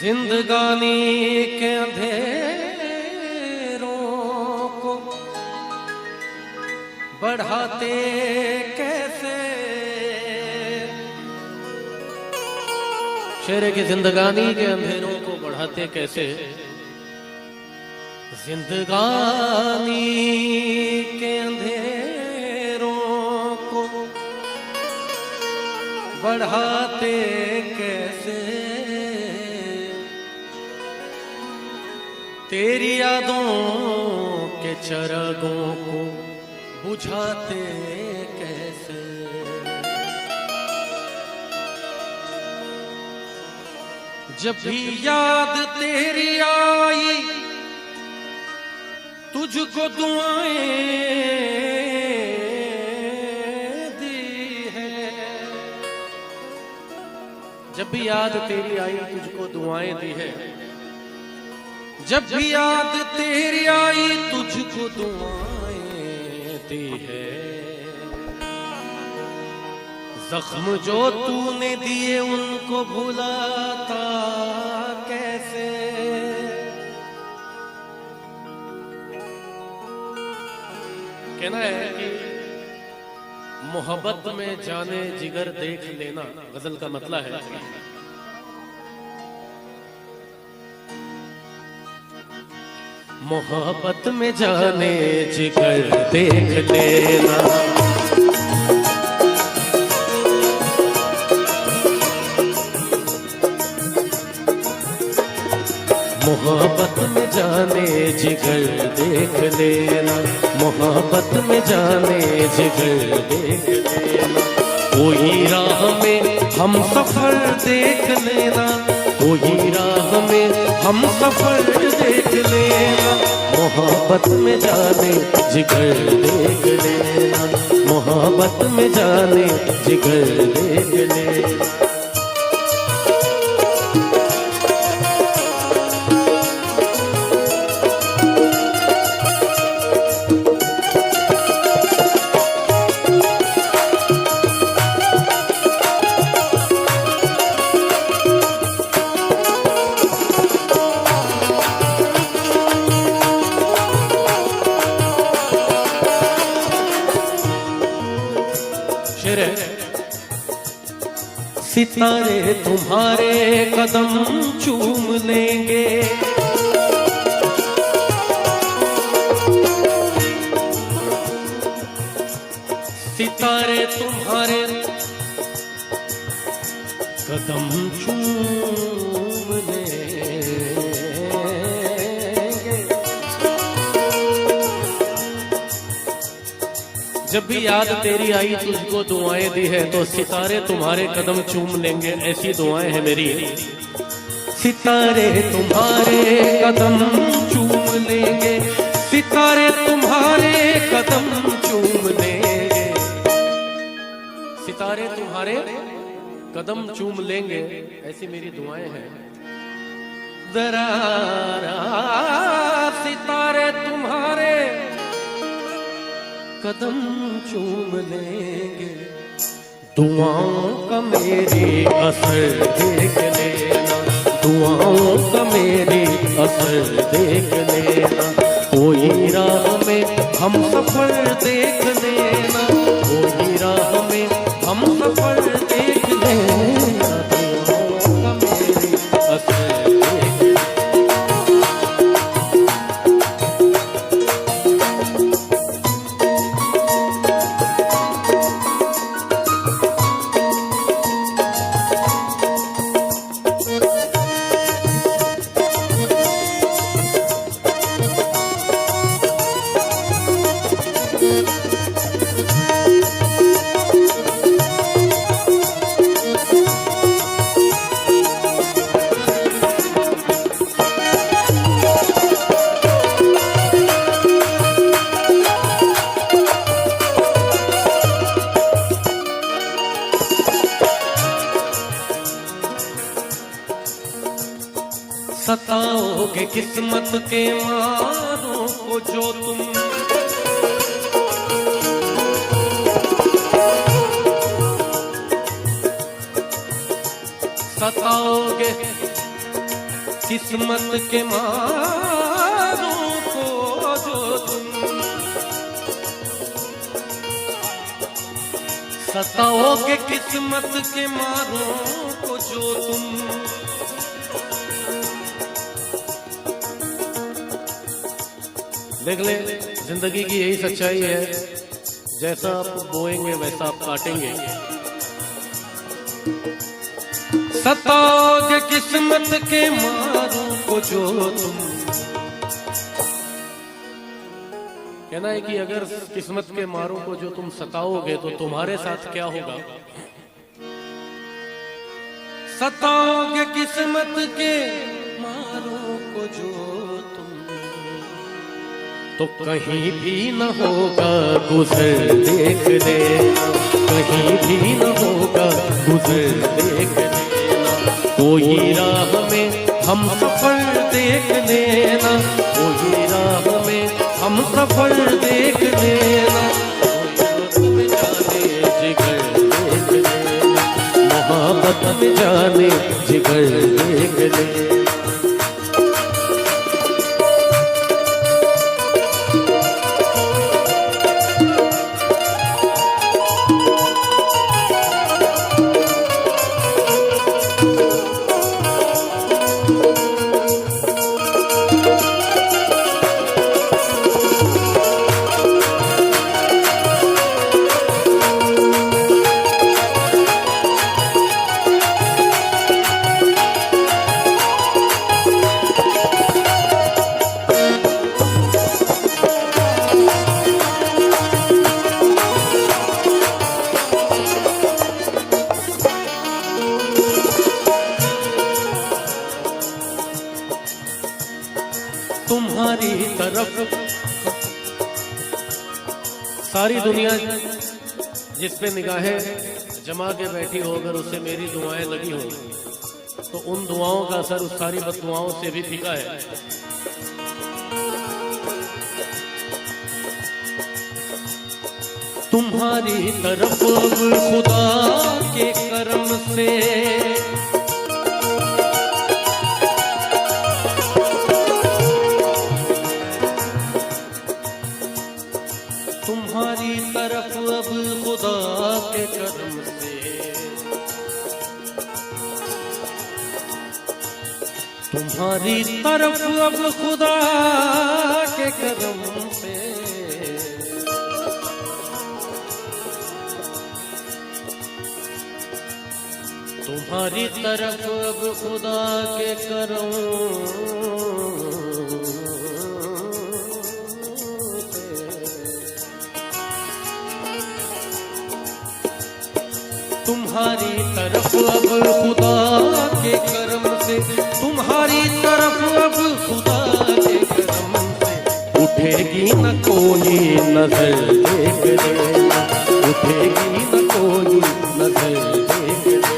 जिंदगानी के अंधेरों को बढ़ाते कैसे। शेर की जिंदगानी के अंधेरों को बढ़ाते कैसे। जिंदगानी के अंधेरों को बढ़ाते कैसे। तेरी यादों के चरागों को बुझाते कैसे। जब भी याद तेरी आई तुझको दुआएं दी है। जब भी याद तेरी आई तुझको दुआएं दी है। जब भी याद तेरी आई तुझको दुआएं दी है। जख्म जो तूने दिए उनको भुलाता कैसे। कहना है कि मोहब्बत में जाने जिगर देख लेना, गजल का मतलब है मोहब्बत में जाने जिगर देख लेना। मोहब्बत में जाने जिगर देख लेना। मोहब्बत में जाने जिगर देख लेना। कोई राह में हम सफर देख लेना। कोई राह में हम सफर देख लेना। मोहब्बत में जाने जिगर देख लेना। मोहब्बत में जाने जिगर देख लेना। सितारे तुम्हारे कदम चूम लेंगे। सितारे तुम्हारे कदम चूम लेंगे। जब भी याद तेरी आई तुझको दुआएं दी है तो सितारे तुम्हारे कदम चूम लेंगे, ऐसी दुआएं हैं मेरी। सितारे तुम्हारे कदम चूम लेंगे। सितारे तुम्हारे कदम चूम लेंगे। सितारे तुम्हारे कदम चूम लेंगे, ऐसी मेरी दुआएं हैं। जरा सितारे तुम्हारे कदम चूम लेंगे। दुआओं का मेरी असर देख लेना। दुआओं का मेरी असर देख लेना। कोई राह में हम सफर देख लेना। कोई राह में हम सफर देख लेना। दुआओं का मेरी असर देख लेना। सताओगे किस्मत के मारों को जो तुम। सताओगे किस्मत के मारों को जो तुम सताओगे, किस्मत के मारों को जो तुम देख ले। जिंदगी की यही सच्चाई है, जैसा आप बोएंगे वैसा आप काटेंगे। सताओगे किस्मत के मारों को जो तुम, कहना है कि अगर किस्मत के मारों को जो तुम सताओगे तो तुम्हारे साथ क्या होगा। सताओगे किस्मत के मारों को जो तुम, तो कहीं भी न होगा गुजर देख लेना, कहीं भी न होगा गुजर देख लेना। कोई राह में हम सफर देख लेना, कोई राह में हम सफर देख लेना। में जाने जिगर देख लेना, मोहब्बत में जाने जिगर देख लेना। तुम्हारी तरफ सारी दुनिया जिस पे निगाहें जमा के बैठी हो, अगर उससे मेरी दुआएं लगी हो तो उन दुआओं का असर उस सारी बददुआओं से भी फीका है। तुम्हारी तरफ खुदा के करम से तुम्हारी तरफ अब खुदा के करम से, तुम्हारी तरफ अब खुदा के करम से तुम्हारी तरफ अब खुदा के करम तुम्हारी तरफ अब खुदा के करम से, तुम्हारी तरफ अब खुदा के करम से उठेगी न कोई नजर देख लेना, उठेगी न कोई नजर देख लेना।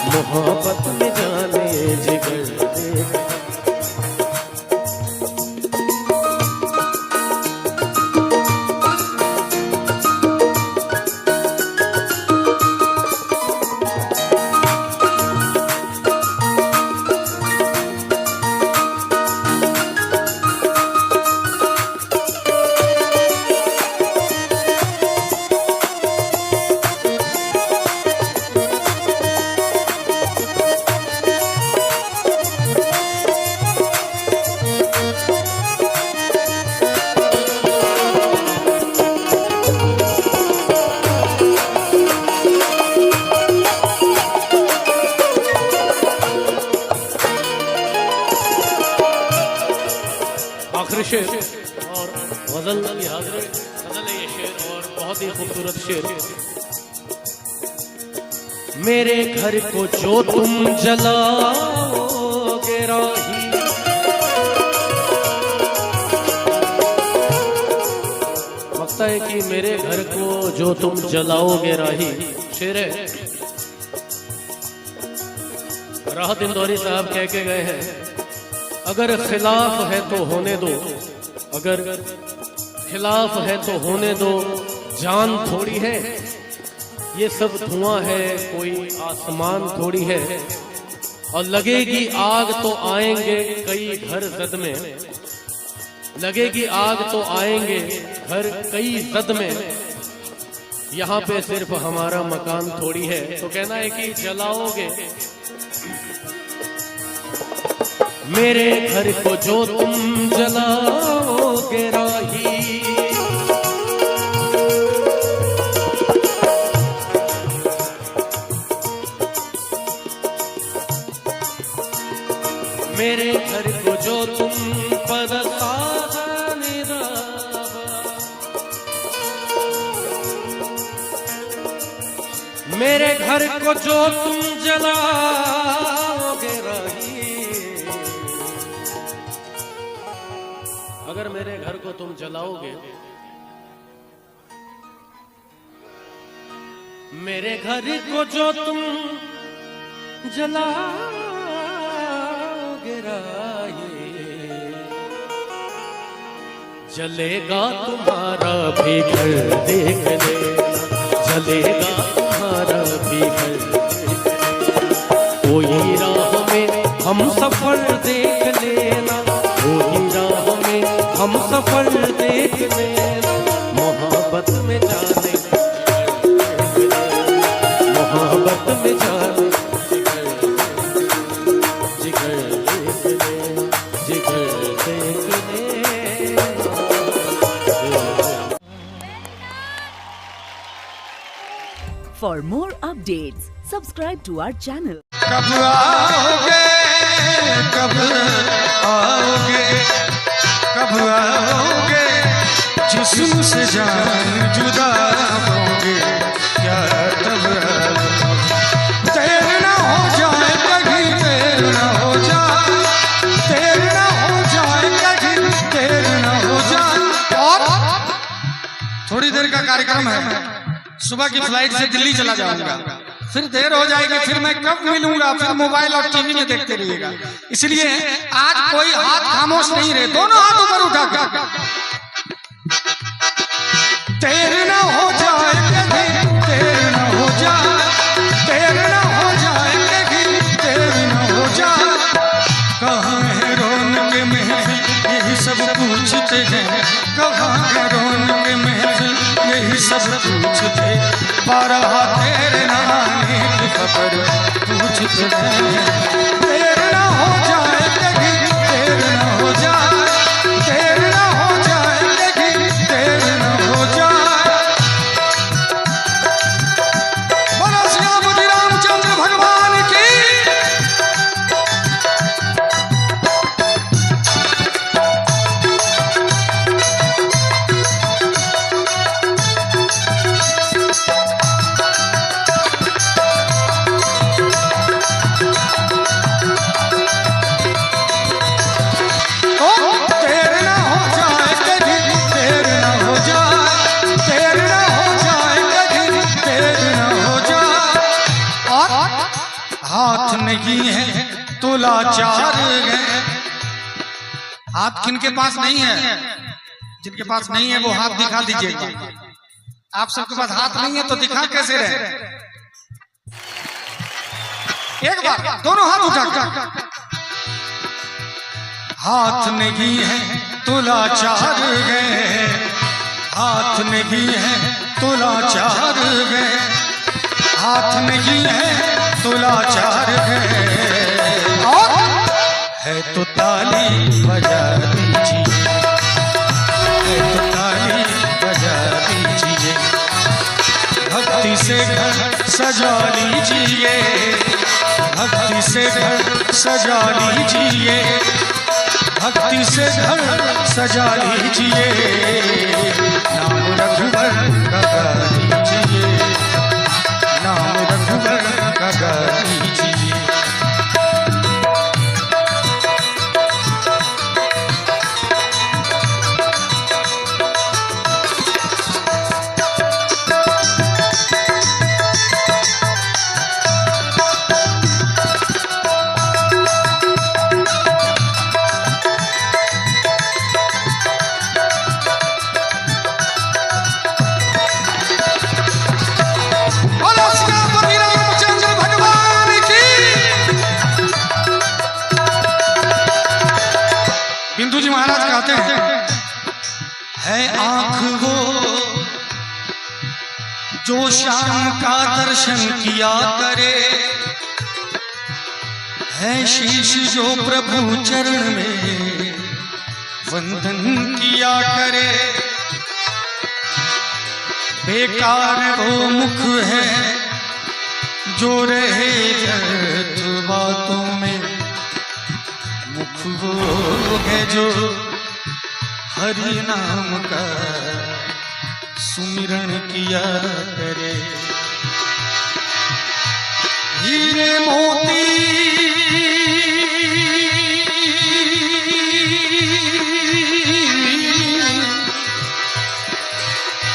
मोहब्बत में जाने जिगर देख। आखिरी शेर और गजल की हाजिर गजल है ये शेर और बहुत ही खूबसूरत शेर। मेरे घर को जो तुम जलाओगे राही, लगता है कि मेरे घर को जो तुम जलाओगे राही। शेर है, राहत इंदौरी साहब कह के गए हैं, अगर खिलाफ है तो होने दो, अगर खिलाफ है तो होने दो, जान थोड़ी है ये सब धुआं है, कोई आसमान थोड़ी है। और लगेगी आग तो आएंगे कई घर जद में, लगेगी आग तो आएंगे घर कई जद में, यहाँ पे सिर्फ हमारा मकान थोड़ी है। तो कहना है कि जलाओगे मेरे घर को जो तुम जलाओगे राही, मेरे घर को जो तुम मेरे घर को जो तुम जलाओगे राही, अगर मेरे घर को तुम जलाओगे, मेरे घर को जो तुम जलाओगे राही, जलेगा तुम्हारा भी घर देख लेना, जलेगा तुम्हारा भी घर, कोई राह में हम सफर देख लेना, कोई राह में हम सफर देख लेना, मोहब्बत में जाने, मोहब्बत में जाने, जिगर देख ले, जिगर देख ले। For more updates, subscribe to our channel. कब आओगे, कब आओगे, कब आओगे, जिस्म से जान जुदा होगे, क्या तब देर ना हो जाए कहीं, देर ना हो जाए, देर ना हो जाए कहीं, देर ना हो जाए। और थोड़ी देर का कार्यक्रम है, सुबह की फ्लाइट से दिल्ली चला जाऊंगा, फिर देर हो जाएगी, फिर मैं कब मिलूंगा, फिर मोबाइल और टीवी में देखते रहिएगा। इसलिए आज कोई हाथ खामोश नहीं रहे, दोनों हाथ ऊपर उठा कर देर ना हो जाए कहीं, देर ना हो जाए, देर ना हो जाए कहीं, देर ना हो जाए। कहाँ है रौनक महफिल, यही सब पूछते हैं, कहाँ है रौनक महफिल, यही सब पूछते, बारह तेरे नाने की खबर पूछते हैं। देर ना हो जाए कहीं, देर ना हो जाए, देर ना हो जाए कहीं, देर ना हो जाए। बोलो सियापति रामचंद्र भगवान की। हाथ नहीं है तो लाचार है, हाथ किनके पास नहीं है, जिनके पास नहीं है वो हाथ दिखा दीजिएगा। आप सबके पास हाथ नहीं है तो दिखा कैसे रहे? एक बार दोनों हाथ उठा। हाथ नहीं है तो लाचार है, हाथ नहीं है तो लाचार है, हाथ नहीं है तो लाचार है तो ताली बजा दीजिए, है तो ताली बजा दीजिए, भक्ति से घर सजा लीजिए, भक्ति से घर सजा लीजिए, भक्ति से घर सजा लीजिए, नाम रघुवर का गा दीजिए, नाम रघुवर का गा दीजिए। बोलो सियापति रामचंद्र भगवान की। है आंख वो जो श्याम का दर्शन किया करे, है शीश जो प्रभु चरण में वंदन किया करे। बेकार वो मुख है जो रहे व्यर्थ बातों में, मुख वो है जो हरि नाम का सुमिरन किया करे। हीरे मोती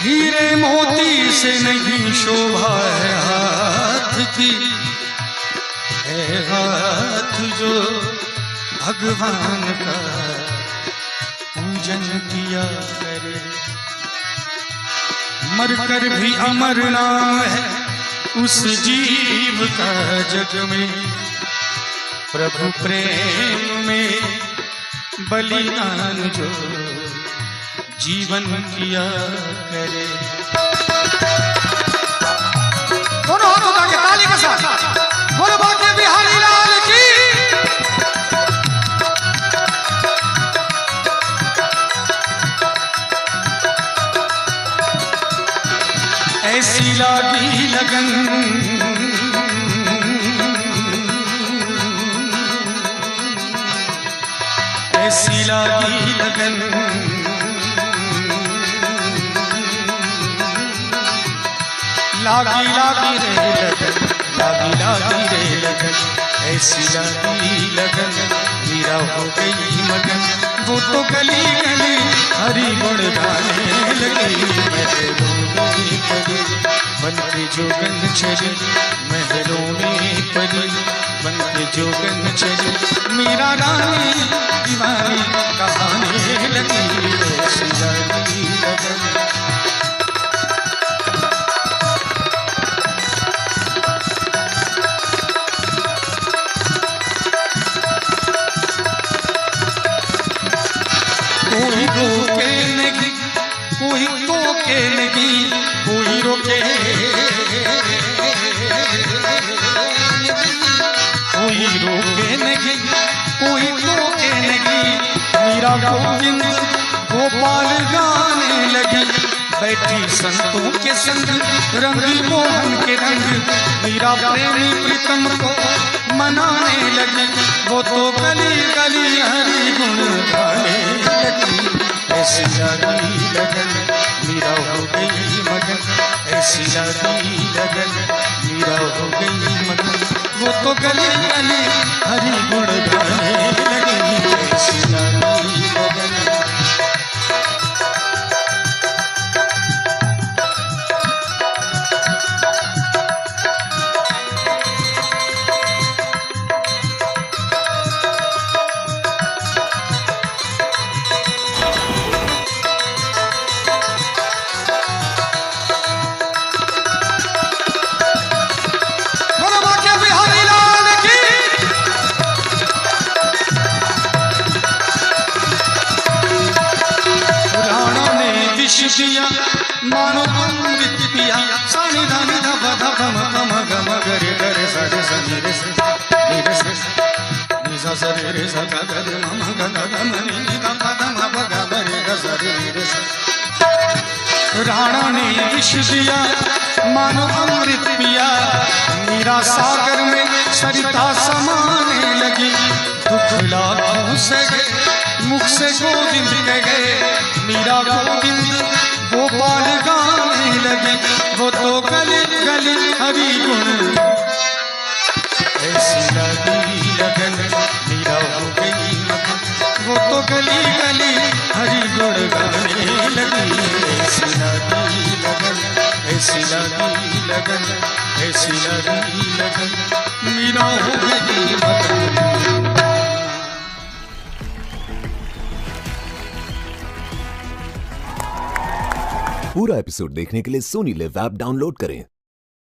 हीरे मोती से नहीं शोभा है हाथ की, है हाथ जो भगवान का पूजन किया करे। मरकर भी अमर नाम है उस जीव का जग में, प्रभु प्रेम में बलिदान जो जीवन किया करे। दोनों हाथों का ताली के साथ बोलो बाके बिहारी लाल की। ऐसी लागी लगन ऐसी लागी लगन लागी लागी रे लगन, लागी लागी रे लगन, ऐसी लागी लगन मीरा हो गई मगन। वो तो गली गली हरि गुण गाने लगी, महलों में परी बन के जोगन चली, महलों में परी बन के जोगन चली। मीरा रानी दीवानी कहानी लगी, ऐसी लागी लगन। कोई रोके नहीं, कोई टोके नहीं, कोई रोके कोई रोके नहीं, कोई टोके नहीं। मीरा गोविंद गोपाल गाने लगी, बैठी संतों के संग रंगी मोहन के रंग। मीरा प्रेमी प्रीतम को मनाने लगी, वो तो गली गली हरि गुण गाने लगी। ऐसी लागी लगन मीरा हो गई मगन, ऐसी लागी लगन मीरा हो गई मगन। वो तो गली गली हरि गुण गाने लगी, ऐसी लागी लगन। दिया मानो अमृत पिया, सानी धानी धा धा धा म ग म ग म ग रे ग रे सा रे सा नी रे सा नी रे सा नी सा सा रे रे सा ग ग रे म म ग ग ग म नी नी ग प द म प ग म रे ग सा रे नी रे सा। राणा ने विष दिया मानो अमृत पिया, मीरा सागर में सरिता समाने लगी। दुख लाखों से मुख से गोविंद कह गए, मीरा गोविंद गोपाल गाने लगे। वो तो गली गली हरि गुण, ऐसी लागी लगन मीरा हो गई मगन। वो तो गली गली हरि गुण गाने लगी, ऐसी लागी लगन, ऐसी लागी लगन, ऐसी लागी लगन मीरा हो गई मगन। पूरा एपिसोड देखने के लिए सोनी लिव ऐप डाउनलोड करें।